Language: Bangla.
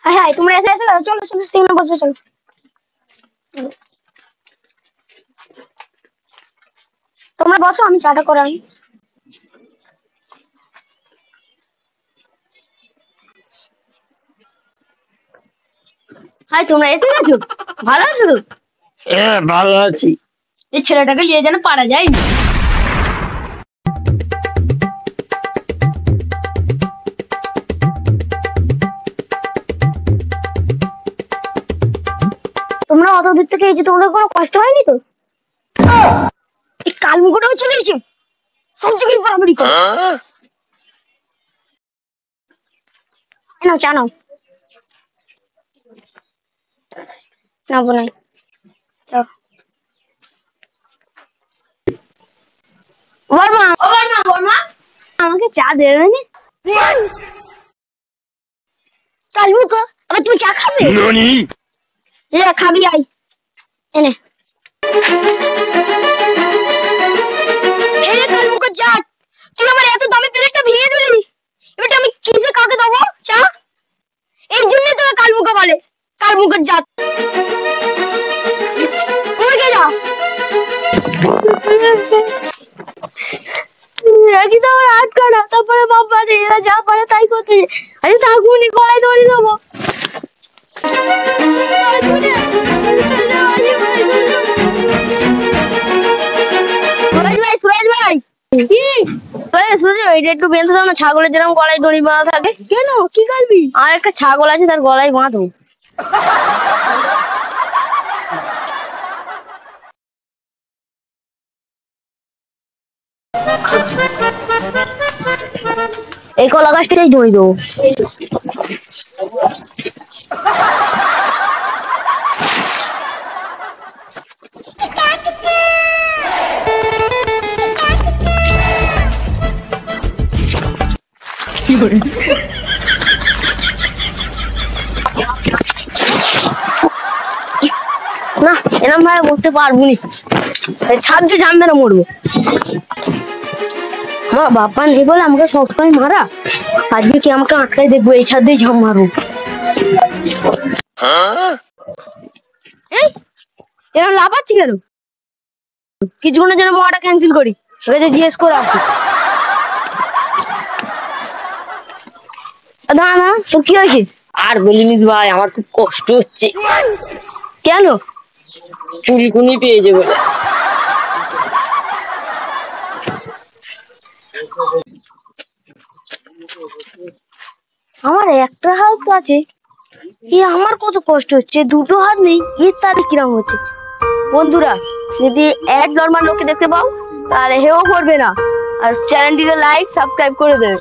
হ্যাঁ হ্যাঁ তোমরা এসে এসে চলো চলো স্ট্রিমে বসবে চলো। তোমরা বসো আমি চাটা করাই। হাই তোমরা এসে গেছো? ভালো আছো তো? হ্যাঁ ভালো আছি। এই ছেলেটাকে নিয়ে যেন পারা যায়নি। তোমরা অত দূর থেকে এসে তোমাদের কোনো কষ্ট হয়নি তো? এই কালমুখোটাও চলে এসে সব জায়গায় বাড়াবাড়ি করে। নাও চা নাও। নাও বোনাই বর্মা ও বর্মা বর্মা আমাকে চা দেবে না? কালমুখো আবার তুমি চা খাবে? খাবি আই এনে কালমুখো চা। তুই আমার এত দামি প্লেটটা ভেঙে দিলি, এবার আমি কিসে কাকে দেবো চা? এই জন্যই তোরা কালমুখো বলে, কালমুখোর জাত। উঠে যা একই তো আমার হাত কাটা, তারপরে বাবা এরা যা পারে তাই করতে। আরে থাকুনি গলায় দড়ি দেবো। একটু বেঁধে দাও না, ছাগলের যেরকম গলায় দড়ি বাঁধা থাকে। কেন কি করবি? আর একটা ছাগল আছে তার গলায় বাঁধো। এই কলা গাছটাই দড়ি দেবো। না এরম ভাবে বলতে পারবো নি, ছাদে জানবে না মরবো। আমার বাবা নেই বলে আমাকে সবসময় মারা, আজকে কি আমাকে আটকাই দেখবো এই ছাদে ঝাম মারবো। এরকম লাফাচ্ছি কেন? কিছুক্ষণের জন্য মহাটা ক্যান্সেল করি, জিজ্ঞেস করে আসি। না না তোর কি হয়েছে? আর বলিনিস ভাই, আমার খুব কষ্ট হচ্ছে। কেন? চুলকুনি পেয়েছে বলে। আমার একটা হাত তো আছে, আমার কত কষ্ট হচ্ছে, দুটো হাত নেই, এর তাহলে কিরম হচ্ছে? বন্ধুরা যদি এক নর্মাল লোককে দেখতে পাও তাহলে হেও করবে না, আর চ্যানেলটিকে লাইক সাবস্ক্রাইব করে দেবে।